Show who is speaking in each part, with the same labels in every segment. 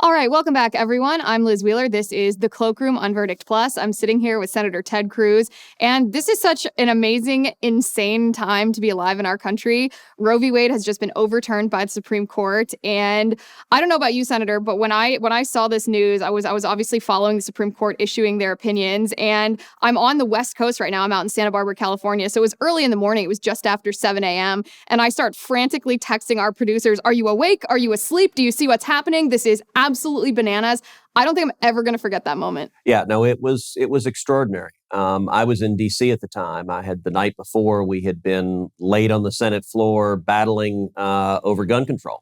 Speaker 1: All right, welcome back, everyone. I'm Liz Wheeler. This is the Cloakroom on Verdict Plus. I'm sitting here with Senator Ted Cruz, and this is such an amazing, insane time to be alive in our country. Roe v. Wade has just been overturned by the Supreme Court, and I don't know about you, Senator, but when I saw this news, I was obviously following the Supreme Court issuing their opinions, and I'm on the West Coast right now. I'm out in Santa Barbara, California, so it was early in the morning. It was just after 7 a.m., and I start frantically texting our producers, "Are you awake? Are you asleep? Do you see what's happening? This is absolutely bananas." I don't think I'm ever going to forget that moment.
Speaker 2: Yeah, no, it was extraordinary. I was in D.C. at the time. I had the night before, we had been laid on the Senate floor battling over gun control.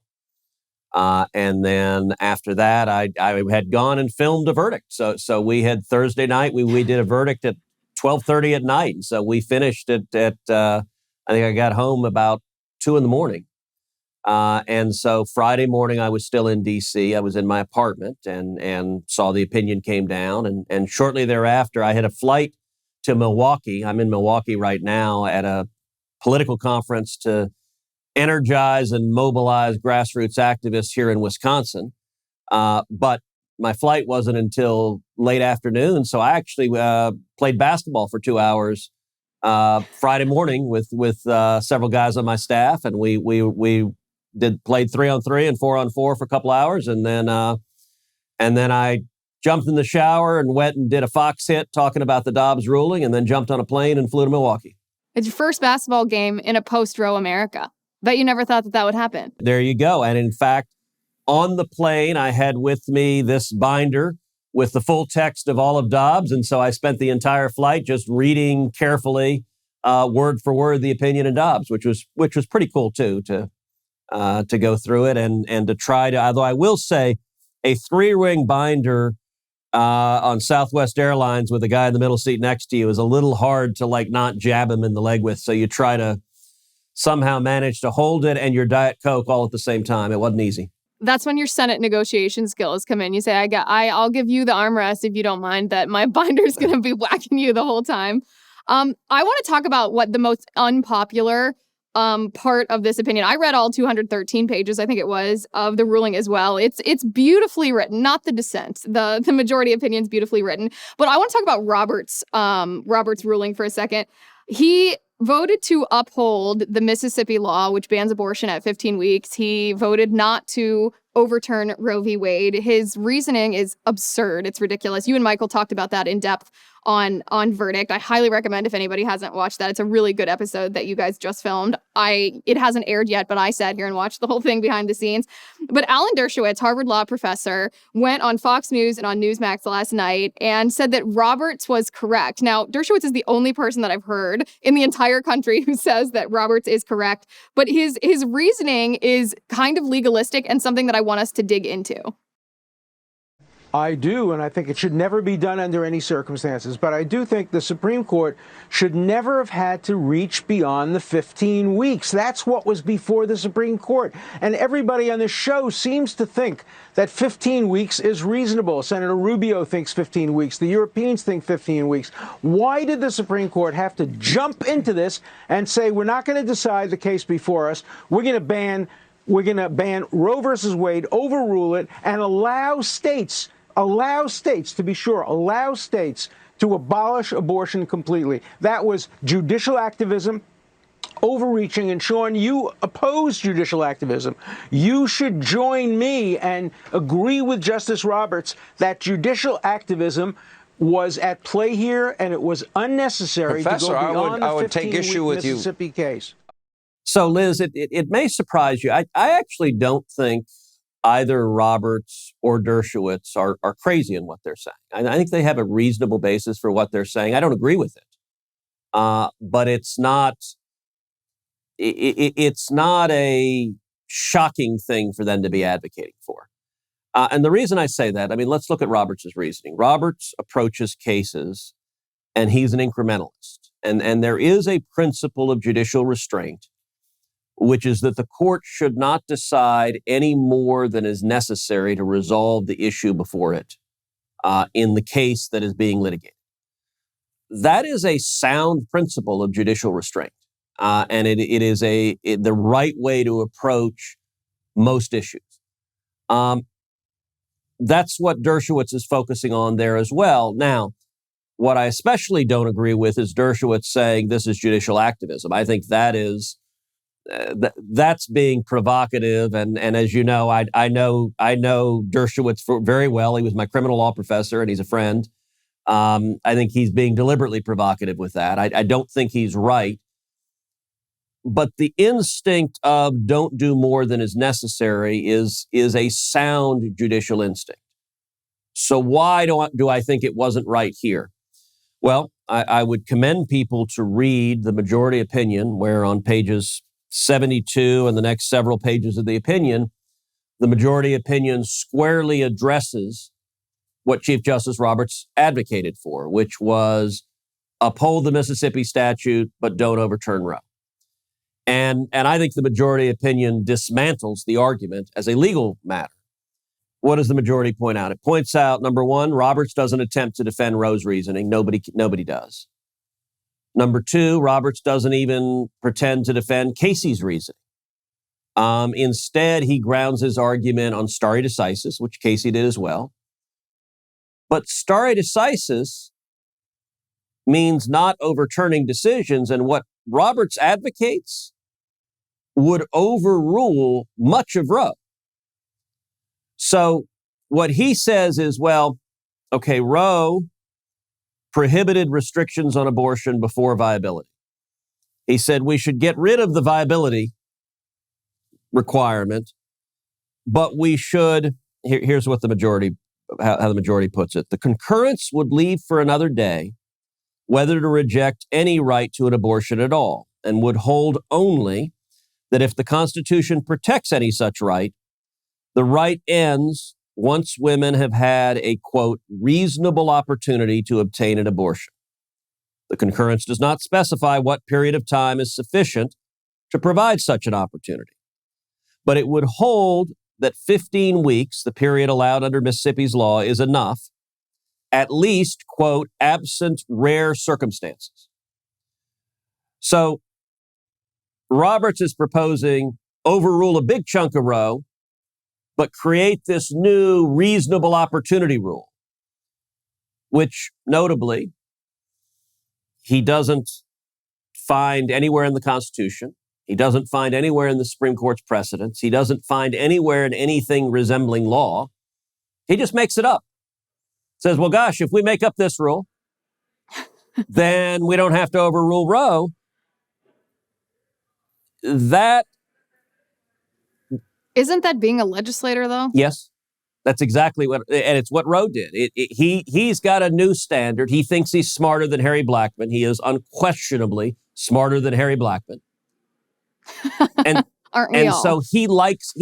Speaker 2: And then after that, I had gone and filmed a verdict. So we had Thursday night, we did a verdict at 12:30 at night. So we finished at I think I got home about 2 a.m. And so Friday morning, I was still in D.C. I was in my apartment and saw the opinion came down. And shortly thereafter, I had a flight to Milwaukee. I'm in Milwaukee right now at a political conference to energize and mobilize grassroots activists here in Wisconsin. But my flight wasn't until late afternoon. So I actually played basketball for 2 hours Friday morning with several guys on my staff. And we played 3-on-3 and 4-on-4 for a couple hours, and then I jumped in the shower and went and did a Fox hit talking about the Dobbs ruling, and then jumped on a plane and flew to Milwaukee.
Speaker 1: It's your first basketball game in a post-Roe America. Bet you never thought that would happen.
Speaker 2: There you go. And in fact, on the plane, I had with me this binder with the full text of all of Dobbs, and so I spent the entire flight just reading carefully, word for word, the opinion in Dobbs, which was pretty cool too to go through it and to try to, although I will say a 3-ring binder on Southwest Airlines with a guy in the middle seat next to you is a little hard to not jab him in the leg with. So you try to somehow manage to hold it and your Diet Coke all at the same time. It wasn't easy.
Speaker 1: That's when your Senate negotiation skills come in. You say, I'll give you the armrest if you don't mind that my binder's going to be whacking you the whole time. I want to talk about what the most unpopular part of this opinion. I read all 213 pages, I think it was, of the ruling as well. It's beautifully written, not the dissent. The majority opinion is beautifully written. But I want to talk about Roberts' ruling for a second. He voted to uphold the Mississippi law, which bans abortion at 15 weeks. He voted not to overturn Roe v. Wade. His reasoning is absurd. It's ridiculous. You and Michael talked about that in depth on Verdict. I highly recommend if anybody hasn't watched that. It's a really good episode that you guys just filmed. It hasn't aired yet, but I sat here and watched the whole thing behind the scenes. But Alan Dershowitz, Harvard law professor, went on Fox News and on Newsmax last night and said that Roberts was correct. Now, Dershowitz is the only person that I've heard in the entire country who says that Roberts is correct. But his reasoning is kind of legalistic and something that I want us to dig into.
Speaker 3: I do, and I think it should never be done under any circumstances. But I do think the Supreme Court should never have had to reach beyond the 15 weeks. That's what was before the Supreme Court. And everybody on this show seems to think that 15 weeks is reasonable. Senator Rubio thinks 15 weeks. The Europeans think 15 weeks. Why did the Supreme Court have to jump into this and say, we're not going to decide the case before us. We're going to ban Roe versus Wade, overrule it, and allow states to abolish abortion completely. That was judicial activism, overreaching. And Sean, you oppose judicial activism. You should join me and agree with Justice Roberts that judicial activism was at play here, and it was unnecessary
Speaker 4: Professor,
Speaker 3: to go beyond
Speaker 4: I would
Speaker 3: the
Speaker 4: take issue with
Speaker 3: Mississippi case.
Speaker 2: So, Liz, it may surprise you. I actually don't think either Roberts or Dershowitz are crazy in what they're saying. I think they have a reasonable basis for what they're saying. I don't agree with it, but it's not a shocking thing for them to be advocating for. And the reason I say that, let's look at Roberts' reasoning. Roberts approaches cases, and he's an incrementalist. And there is a principle of judicial restraint, which is that the court should not decide any more than is necessary to resolve the issue before it in the case that is being litigated. That is a sound principle of judicial restraint, and it is the right way to approach most issues. that's what Dershowitz is focusing on there as well. Now, what I especially don't agree with is Dershowitz saying this is judicial activism. I think that is that's being provocative, and as you know, I know Dershowitz very well. He was my criminal law professor, and he's a friend. I think he's being deliberately provocative with that. I don't think he's right. But the instinct of don't do more than is necessary is a sound judicial instinct. So why do I think it wasn't right here? Well, I would commend people to read the majority opinion, where on pages 72 and the next several pages of the opinion, the majority opinion squarely addresses what Chief Justice Roberts advocated for, which was uphold the Mississippi statute, but don't overturn Roe. And I think the majority opinion dismantles the argument as a legal matter. What does the majority point out? It points out, number one, Roberts doesn't attempt to defend Roe's reasoning. Nobody does. Number two, Roberts doesn't even pretend to defend Casey's reasoning. Instead, he grounds his argument on stare decisis, which Casey did as well. But stare decisis means not overturning decisions, and what Roberts advocates would overrule much of Roe. So what he says is, well, okay, Roe prohibited restrictions on abortion before viability. He said we should get rid of the viability requirement, but we should, here's what the majority, how the majority puts it. The concurrence would leave for another day whether to reject any right to an abortion at all, and would hold only that if the Constitution protects any such right, the right ends once women have had a, quote, reasonable opportunity to obtain an abortion. The concurrence does not specify what period of time is sufficient to provide such an opportunity, but it would hold that 15 weeks, the period allowed under Mississippi's law, is enough, at least, quote, absent rare circumstances. So Roberts is proposing overrule a big chunk of Roe, but create this new reasonable opportunity rule, which notably he doesn't find anywhere in the Constitution. He doesn't find anywhere in the Supreme Court's precedents. He doesn't find anywhere in anything resembling law. He just makes it up. Says, well, gosh, if we make up this rule, then we don't have to overrule Roe. That
Speaker 1: Isn't that being a legislator, though?
Speaker 2: Yes, that's exactly what, and it's what Roe did. He's got a new standard. He thinks he's smarter than Harry Blackmun. He is unquestionably smarter than Harry Blackmun. And
Speaker 1: Aren't we all?
Speaker 2: so he likes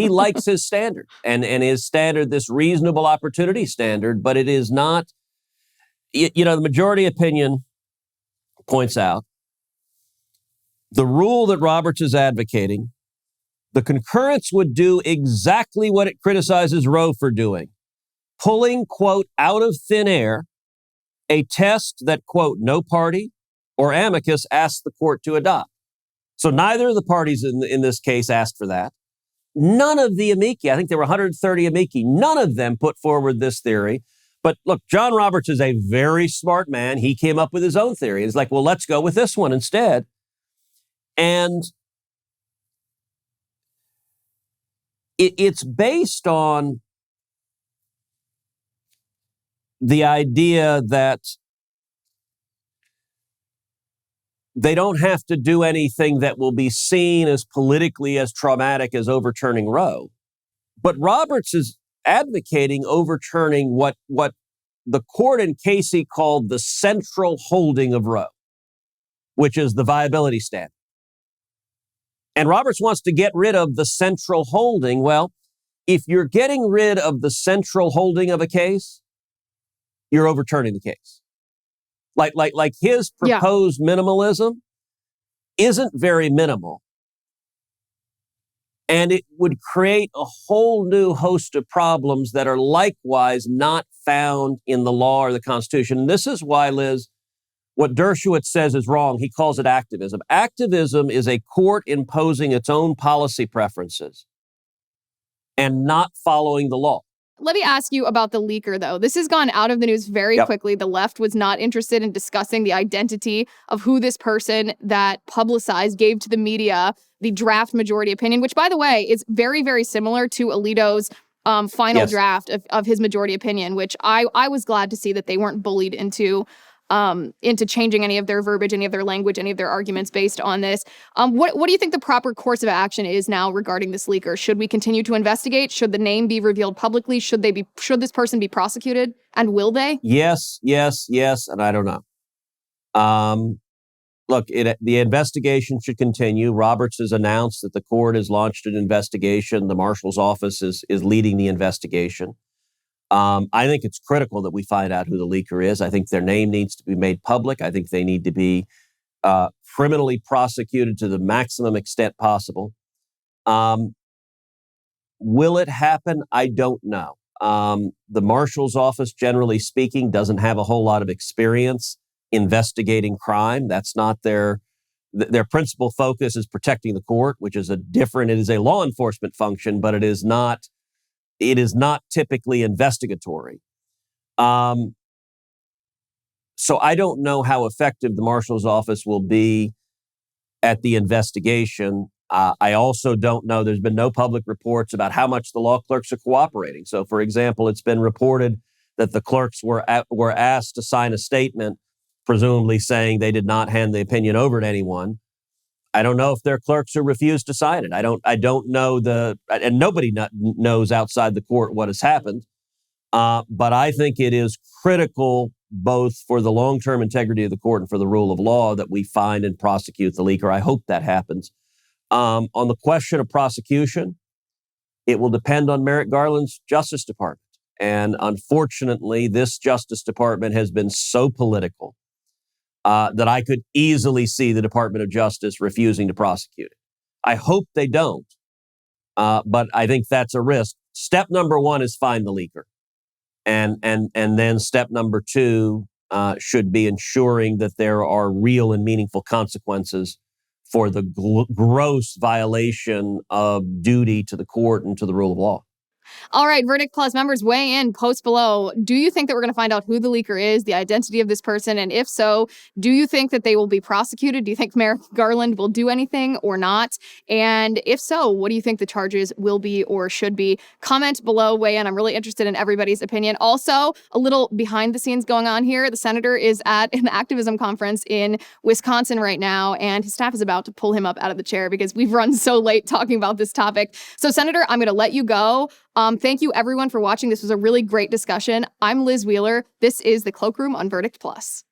Speaker 2: his standard, and his standard, this reasonable opportunity standard, but it is not, the majority opinion points out the rule that Roberts is advocating. The concurrence would do exactly what it criticizes Roe for doing, pulling, quote, out of thin air a test that, quote, no party or amicus asked the court to adopt. So neither of the parties in this case asked for that. None of the amici, I think there were 130 amici, none of them put forward this theory. But look, John Roberts is a very smart man. He came up with his own theory. He's like, well, let's go with this one instead. And it's based on the idea that they don't have to do anything that will be seen as politically as traumatic as overturning Roe. But Roberts is advocating overturning what the court in Casey called the central holding of Roe, which is the viability standard. And Roberts wants to get rid of the central holding. Well, if you're getting rid of the central holding of a case, you're overturning the case. Like his proposed minimalism isn't very minimal. And it would create a whole new host of problems that are likewise not found in the law or the Constitution. And this is why, Liz, what Dershowitz says is wrong. He calls it activism. Activism is a court imposing its own policy preferences and not following the law.
Speaker 1: Let me ask you about the leaker, though. This has gone out of the news very quickly. The left was not interested in discussing the identity of who this person that publicized gave to the media the draft majority opinion, which, by the way, is very, very similar to Alito's final draft of his majority opinion, which I was glad to see that they weren't bullied into changing any of their verbiage, any of their language, any of their arguments based on this. What do you think the proper course of action is now regarding this leaker? Should we continue to investigate? Should the name be revealed publicly? Should this person be prosecuted? And will they?
Speaker 2: Yes, and I don't know. Look, the investigation should continue. Roberts has announced that the court has launched an investigation. The marshal's office is leading the investigation. I think it's critical that we find out who the leaker is. I think their name needs to be made public. I think they need to be criminally prosecuted to the maximum extent possible. Will it happen? I don't know. The marshal's office, generally speaking, doesn't have a whole lot of experience investigating crime. That's not their principal focus is protecting the court, which is it is a law enforcement function, but it is not typically investigatory. So I don't know how effective the marshal's office will be at the investigation. I also don't know. There's been no public reports about how much the law clerks are cooperating. So, for example, it's been reported that the clerks were asked to sign a statement, presumably saying they did not hand the opinion over to anyone. I don't know if their clerks are refused to sign it. I don't know and nobody knows outside the court what has happened. But I think it is critical both for the long-term integrity of the court and for the rule of law that we find and prosecute the leaker. I hope that happens. On the question of prosecution, it will depend on Merrick Garland's Justice Department. And unfortunately, this Justice Department has been so political that I could easily see the Department of Justice refusing to prosecute it. I hope they don't, but I think that's a risk. Step number one is find the leaker. And then step number two should be ensuring that there are real and meaningful consequences for the gross violation of duty to the court and to the rule of law.
Speaker 1: All right, Verdict Plus members, weigh in, post below. Do you think that we're going to find out who the leaker is, the identity of this person? And if so, do you think that they will be prosecuted? Do you think Merrick Garland will do anything or not? And if so, what do you think the charges will be or should be? Comment below, weigh in. I'm really interested in everybody's opinion. Also, a little behind the scenes going on here. The senator is at an activism conference in Wisconsin right now, and his staff is about to pull him up out of the chair because we've run so late talking about this topic. So, Senator, I'm going to let you go. Thank you, everyone, for watching. This was a really great discussion. I'm Liz Wheeler. This is the Cloakroom on Verdict Plus.